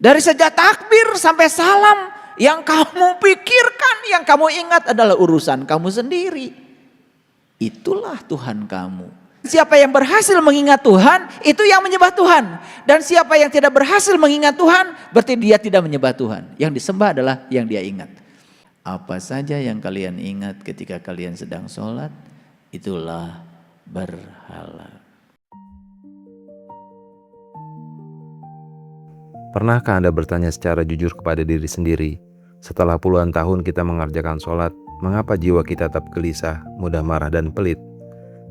Dari sejak takbir sampai salam, yang kamu pikirkan, yang kamu ingat adalah urusan kamu sendiri. Itulah Tuhan kamu. Siapa yang berhasil mengingat Tuhan, itu yang menyembah Tuhan. Dan siapa yang tidak berhasil mengingat Tuhan, berarti dia tidak menyembah Tuhan. Yang disembah adalah yang dia ingat. Apa saja yang kalian ingat ketika kalian sedang sholat, itulah berhala. Pernahkah Anda bertanya secara jujur kepada diri sendiri, setelah puluhan tahun kita mengerjakan sholat, mengapa jiwa kita tetap gelisah, mudah marah dan pelit?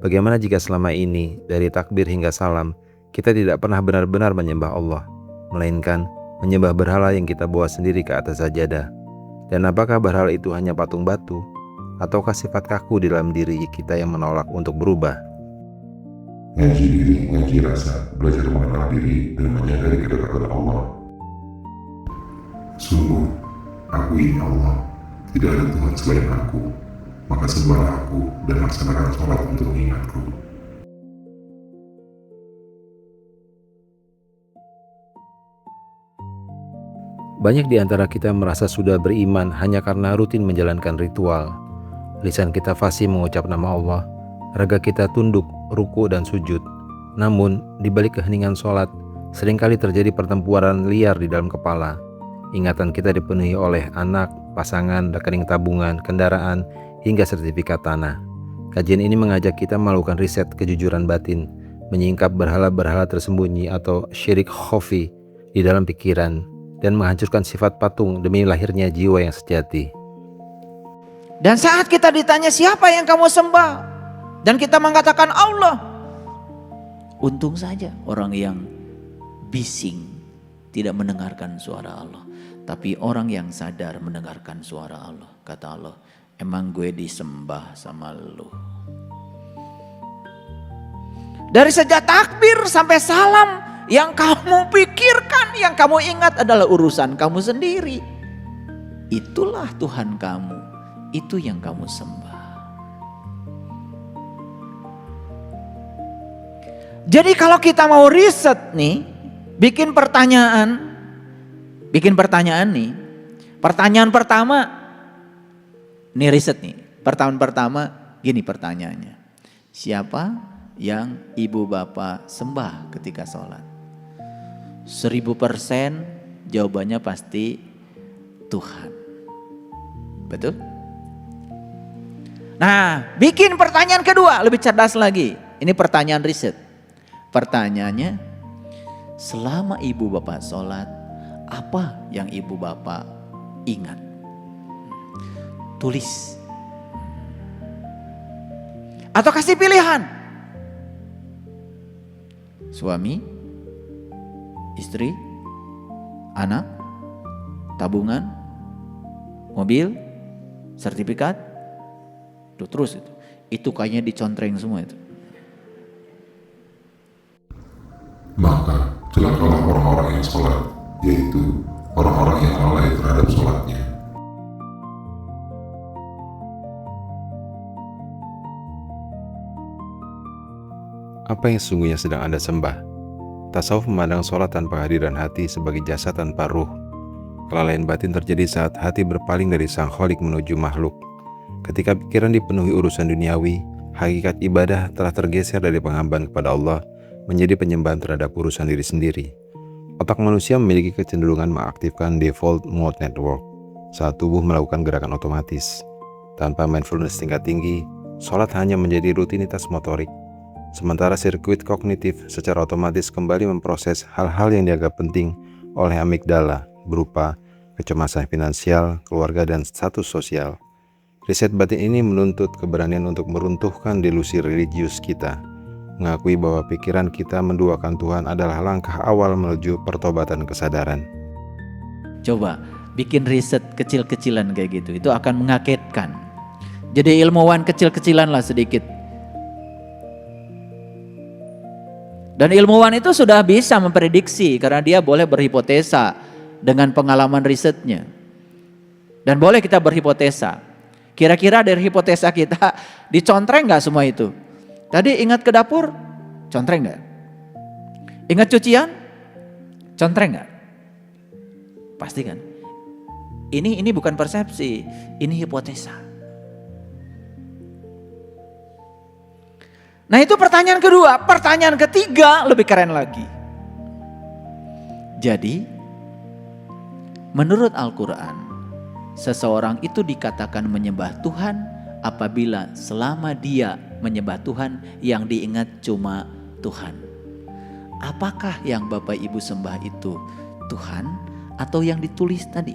Bagaimana jika selama ini, dari takbir hingga salam, kita tidak pernah benar-benar menyembah Allah, melainkan menyembah berhala yang kita bawa sendiri ke atas sajadah? Dan apakah berhala itu hanya patung batu, ataukah sifat kaku di dalam diri kita yang menolak untuk berubah? Ngaji diri, ngaji rasa, belajar mengenal diri dan menyadari kedekatan Allah. Sungguh, aku ini Allah, tidak ada Tuhan selain aku. Maka sembahlah aku dan laksanakan sholat untuk mengingatku. Banyak di antara kita merasa sudah beriman hanya karena rutin menjalankan ritual. Lisan kita fasih mengucap nama Allah, raga kita tunduk, ruku dan sujud. Namun, di balik keheningan sholat, seringkali terjadi pertempuran liar di dalam kepala. Ingatan kita dipenuhi oleh anak, pasangan, rekening tabungan, kendaraan, hingga sertifikat tanah. Kajian ini mengajak kita melakukan riset kejujuran batin, menyingkap berhala-berhala tersembunyi atau syirik khofi di dalam pikiran, dan menghancurkan sifat patung demi lahirnya jiwa yang sejati. Dan saat kita ditanya siapa yang kamu sembah, dan kita mengatakan Allah, untung saja orang yang bising tidak mendengarkan suara Allah. Tapi orang yang sadar mendengarkan suara Allah. Kata Allah, emang gue disembah sama lu. Dari sejak takbir sampai salam, yang kamu pikirkan, yang kamu ingat adalah urusan kamu sendiri. Itulah Tuhan kamu, itu yang kamu sembah. Jadi kalau kita mau riset nih, bikin pertanyaan nih. Pertanyaan pertama, nih riset nih. Pertanyaan pertama gini pertanyaannya. Siapa yang ibu bapak sembah ketika sholat? 1000% jawabannya pasti Tuhan. Betul? Nah, bikin pertanyaan kedua, lebih cerdas lagi. Ini pertanyaan riset. Pertanyaannya, selama ibu bapak sholat, apa yang ibu bapak ingat? Tulis. Atau kasih pilihan. Suami, istri, anak, tabungan, mobil, sertifikat. Tuh, terus itu. Itu kayaknya dicontreng semua itu. Maka celakalah orang-orang yang sholat, yaitu orang-orang yang lalai terhadap sholatnya. Apa yang sesungguhnya sedang Anda sembah? Tasawuf memandang sholat tanpa kehadiran hati sebagai jasad tanpa ruh. Kelalaian batin terjadi saat hati berpaling dari sang kholik menuju makhluk. Ketika pikiran dipenuhi urusan duniawi, hakikat ibadah telah tergeser dari penghambahan kepada Allah menjadi penyembahan terhadap urusan diri sendiri. Otak manusia memiliki kecenderungan mengaktifkan default mode network saat tubuh melakukan gerakan otomatis. Tanpa mindfulness tingkat tinggi, sholat hanya menjadi rutinitas motorik. Sementara sirkuit kognitif secara otomatis kembali memproses hal-hal yang dianggap penting oleh amigdala berupa kecemasan finansial, keluarga, dan status sosial. Riset batin ini menuntut keberanian untuk meruntuhkan delusi religius kita, mengakui bahwa pikiran kita menduakan Tuhan adalah langkah awal menuju pertobatan kesadaran. Coba bikin riset kecil-kecilan kayak gitu, itu akan mengagetkan. Jadi ilmuwan kecil-kecilan lah sedikit. Dan ilmuwan itu sudah bisa memprediksi karena dia boleh berhipotesa dengan pengalaman risetnya. Dan boleh kita berhipotesa. Kira-kira dari hipotesa kita dicontreng gak semua itu? Tadi ingat ke dapur, contreng gak? Ingat cucian, contreng gak? Pasti kan? Ini bukan persepsi, ini hipotesa. Nah itu pertanyaan kedua. Pertanyaan ketiga lebih keren lagi. Jadi menurut Al-Quran, seseorang itu dikatakan menyembah Tuhan apabila selama dia menyembah Tuhan yang diingat cuma Tuhan. Apakah yang Bapak Ibu sembah itu Tuhan atau yang ditulis tadi?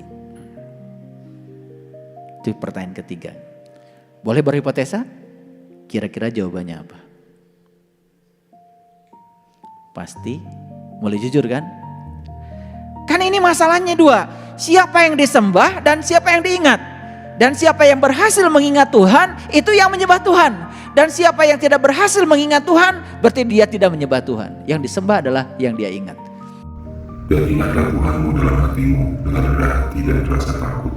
Itu pertanyaan ketiga. Boleh berhipotesa? Kira-kira jawabannya apa? Pasti mulai jujur kan? Kan ini masalahnya dua. Siapa yang disembah dan siapa yang diingat. Dan siapa yang berhasil mengingat Tuhan itu yang menyembah Tuhan. Dan siapa yang tidak berhasil mengingat Tuhan berarti dia tidak menyembah Tuhan. Yang disembah adalah yang dia ingat. Dan ingatlah Tuhanmu dalam hatimu dengan rendah hati dan rasa takut,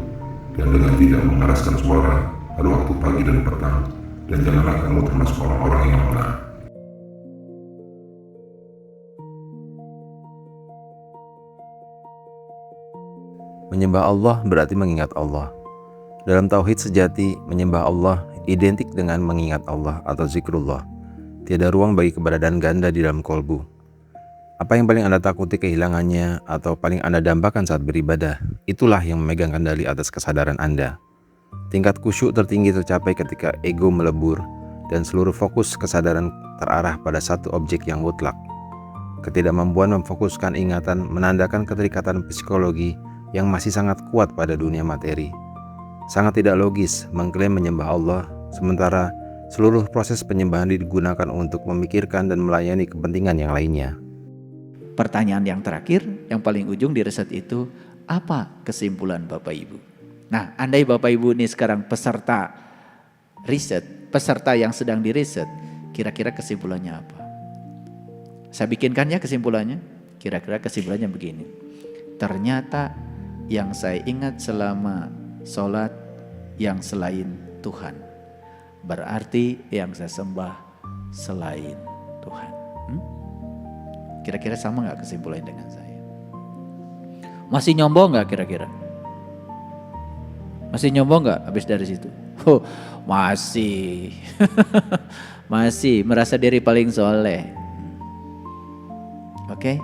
dan dengan tidak mengeraskan suara pada waktu pagi dan petang, dan janganlah kamu termasuk orang-orang yang lemah. Menyembah Allah berarti mengingat Allah. Dalam tauhid sejati, menyembah Allah identik dengan mengingat Allah atau zikrullah. Tiada ruang bagi keberadaan ganda di dalam kolbu. Apa yang paling Anda takuti kehilangannya atau paling Anda dambakan saat beribadah, itulah yang memegang kendali atas kesadaran Anda. Tingkat khusyuk tertinggi tercapai ketika ego melebur dan seluruh fokus kesadaran terarah pada satu objek yang mutlak. Ketidakmampuan memfokuskan ingatan menandakan keterikatan psikologi yang masih sangat kuat pada dunia materi. Sangat tidak logis mengklaim menyembah Allah, sementara seluruh proses penyembahan digunakan untuk memikirkan dan melayani kepentingan yang lainnya. Pertanyaan yang terakhir, yang paling ujung di riset itu, apa kesimpulan Bapak Ibu? Nah, andai Bapak Ibu ini sekarang peserta riset, peserta yang sedang diriset, kira-kira kesimpulannya apa? Saya bikinkan ya kesimpulannya. Kira-kira kesimpulannya begini. Ternyata yang saya ingat selama sholat yang selain Tuhan, berarti yang saya sembah selain Tuhan. Kira-kira sama gak kesimpulannya dengan saya? Masih nyombong gak kira-kira? Masih nyombong gak habis dari situ? Oh, masih. Masih merasa diri paling soleh. Oke?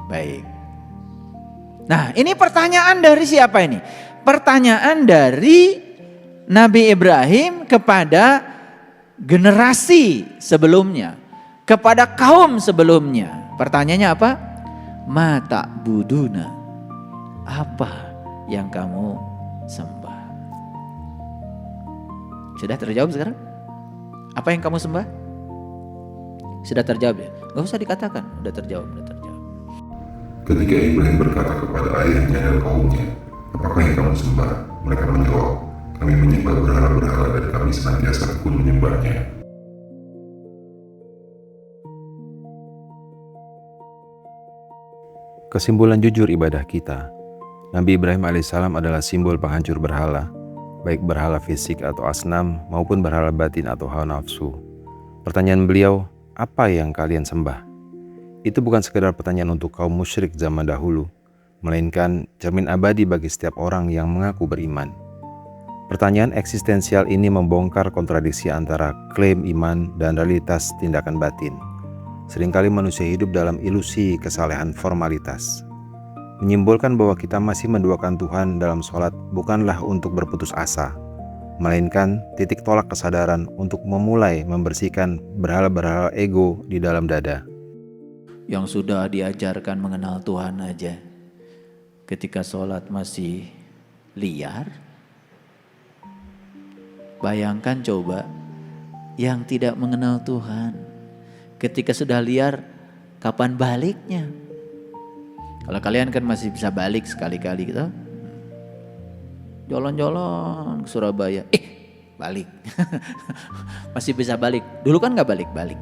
Baik. Nah, ini pertanyaan dari siapa ini? Pertanyaan dari Nabi Ibrahim kepada generasi sebelumnya, kepada kaum sebelumnya. Pertanyaannya apa? Ma ta'buduna, apa yang kamu sembah? Sudah terjawab sekarang? Apa yang kamu sembah? Sudah terjawab ya? Gak usah dikatakan, udah terjawab. Ketika Ibrahim berkata kepada ayahnya dan kaumnya, apakah yang kamu sembah? Mereka menjawab, kami menyembah berhala-berhala dan kami senantiasa tekun menyembahnya. Kesimpulan jujur ibadah kita. Nabi Ibrahim alaihissalam adalah simbol penghancur berhala, baik berhala fisik atau asnam maupun berhala batin atau hawa nafsu. Pertanyaan beliau, apa yang kalian sembah? Itu bukan sekedar pertanyaan untuk kaum musyrik zaman dahulu, melainkan cermin abadi bagi setiap orang yang mengaku beriman. Pertanyaan eksistensial ini membongkar kontradiksi antara klaim iman dan realitas tindakan batin. Seringkali manusia hidup dalam ilusi kesalehan formalitas. Menyimbolkan bahwa kita masih menduakan Tuhan dalam sholat bukanlah untuk berputus asa, melainkan titik tolak kesadaran untuk memulai membersihkan berhala-berhala ego di dalam dada. Yang sudah diajarkan mengenal Tuhan aja, ketika sholat masih liar. Bayangkan coba yang tidak mengenal Tuhan, ketika sudah liar, kapan baliknya? Kalau kalian kan masih bisa balik sekali-kali gitu. Jalan-jalan ke Surabaya, balik. Masih bisa balik. Dulu kan gak balik-balik.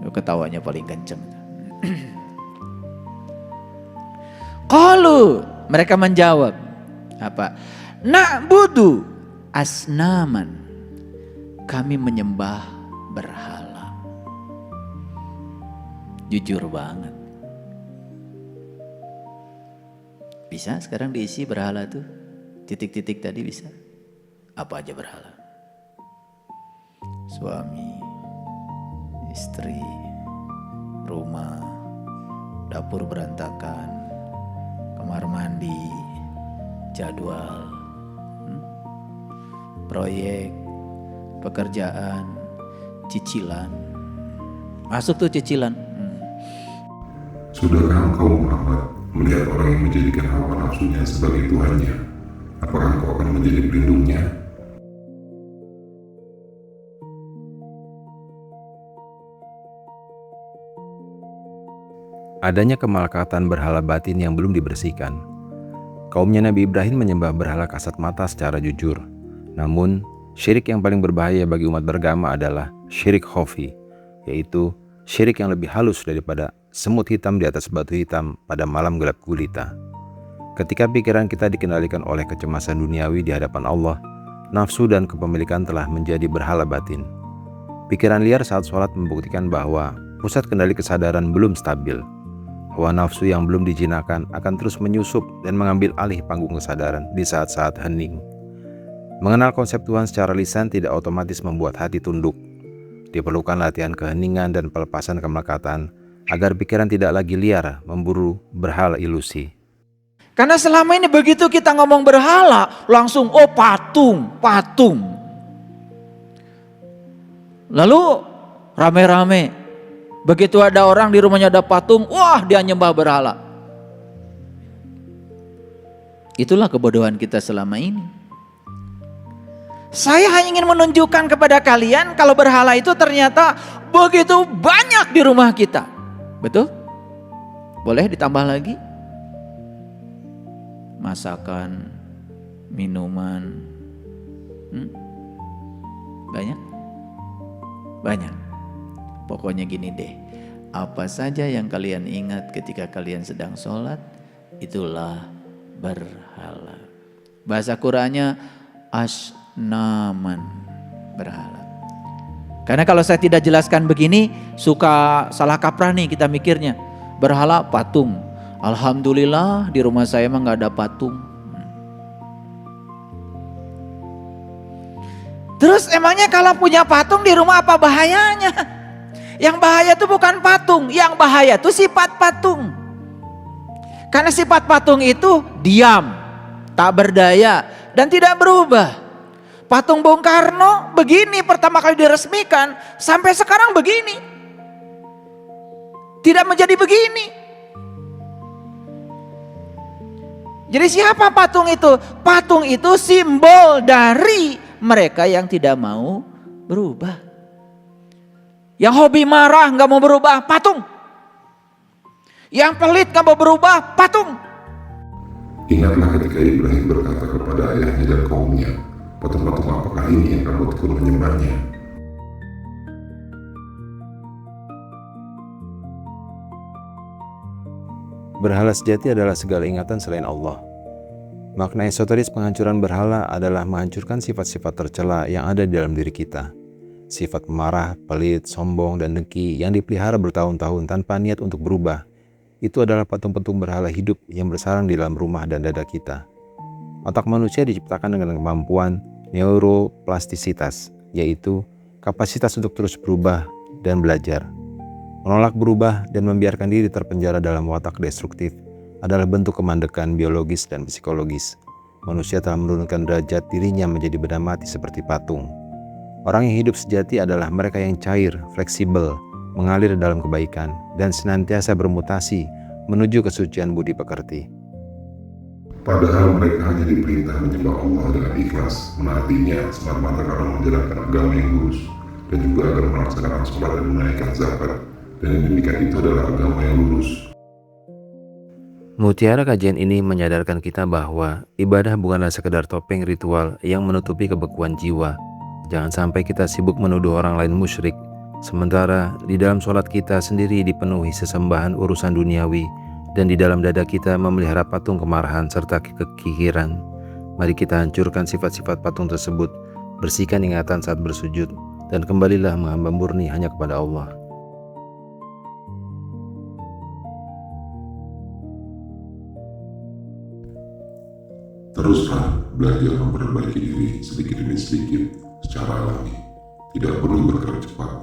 Ketawanya paling kenceng. Qalu, mereka menjawab apa? Na'budu asnaman, kami menyembah berhala. Jujur banget. Bisa sekarang diisi berhala tuh. Titik-titik tadi bisa. Apa aja berhala. Suami, istri, rumah, dapur berantakan, kamar mandi, jadwal, proyek, pekerjaan, cicilan. Masuk tuh cicilan. Sudahkah engkau Muhammad melihat orang yang menjadikan hawa nafsunya sebagai Tuhannya? Apakah engkau akan menjadi pelindungnya? Adanya kemalakatan berhala batin yang belum dibersihkan. Kaumnya Nabi Ibrahim menyembah berhala kasat mata secara jujur. Namun, syirik yang paling berbahaya bagi umat beragama adalah syirik khafi, yaitu syirik yang lebih halus daripada semut hitam di atas batu hitam pada malam gelap gulita. Ketika pikiran kita dikendalikan oleh kecemasan duniawi di hadapan Allah, nafsu dan kepemilikan telah menjadi berhala batin. Pikiran liar saat sholat membuktikan bahwa pusat kendali kesadaran belum stabil. Hawa nafsu yang belum dijinakan akan terus menyusup dan mengambil alih panggung kesadaran di saat-saat hening. Mengenal konsep Tuhan secara lisan tidak otomatis membuat hati tunduk. Diperlukan latihan keheningan dan pelepasan kemelekatan agar pikiran tidak lagi liar memburu berhala ilusi. Karena selama ini begitu kita ngomong berhala, langsung patung. Lalu rame-rame. Begitu ada orang di rumahnya ada patung, wah dia nyembah berhala. Itulah kebodohan kita selama ini. Saya hanya ingin menunjukkan kepada kalian kalau berhala itu ternyata begitu banyak di rumah kita. Betul? Boleh ditambah lagi? Masakan, minuman, banyak? Banyak. Pokoknya gini deh, apa saja yang kalian ingat ketika kalian sedang sholat, itulah berhala. Bahasa Qur'annya asnaman, berhala. Karena kalau saya tidak jelaskan begini, suka salah kaprah nih kita mikirnya. Berhala patung. Alhamdulillah di rumah saya emang gak ada patung. Terus emangnya kalau punya patung di rumah apa bahayanya? Yang bahaya itu bukan patung, yang bahaya itu sifat patung. Karena sifat patung itu diam, tak berdaya, dan tidak berubah. Patung Bung Karno begini pertama kali diresmikan, sampai sekarang begini. Tidak menjadi begini. Jadi siapa patung itu? Patung itu simbol dari mereka yang tidak mau berubah. Yang hobi marah gak mau berubah, patung. Yang pelit gak mau berubah, patung. Ingatlah ketika Ibrahim berkata kepada ayahnya dan kaumnya, patung-patung apakah ini yang kamu tekun menyembahnya? Berhala sejati adalah segala ingatan selain Allah. Makna esoteris penghancuran berhala adalah menghancurkan sifat-sifat tercela yang ada di dalam diri kita. Sifat marah, pelit, sombong, dan dengki yang dipelihara bertahun-tahun tanpa niat untuk berubah. Itu adalah patung-patung berhala hidup yang bersarang di dalam rumah dan dada kita. Otak manusia diciptakan dengan kemampuan neuroplastisitas, yaitu kapasitas untuk terus berubah dan belajar. Menolak berubah dan membiarkan diri terpenjara dalam watak destruktif adalah bentuk kemandekan biologis dan psikologis. Manusia telah menurunkan derajat dirinya menjadi benda mati seperti patung. Orang yang hidup sejati adalah mereka yang cair, fleksibel, mengalir dalam kebaikan, dan senantiasa bermutasi menuju kesucian budi pekerti. Padahal mereka hanya diperintah menyembah Allah dengan ikhlas, menaatinya semata-mata karena menjalankan agama yang lurus, dan juga agar melaksanakan sholat dan menunaikan zakat, dan yang demikian itu adalah agama yang lurus. Mutiara kajian ini menyadarkan kita bahwa ibadah bukanlah sekedar topeng ritual yang menutupi kebekuan jiwa. Jangan sampai kita sibuk menuduh orang lain musyrik, sementara di dalam sholat kita sendiri dipenuhi sesembahan urusan duniawi, dan di dalam dada kita memelihara patung kemarahan serta kekikiran. Mari kita hancurkan sifat-sifat patung tersebut, bersihkan ingatan saat bersujud, dan kembalilah menghamba murni hanya kepada Allah. Teruslah belajar memperbaiki diri sedikit demi sedikit secara alami. Tidak perlu bergerak cepat,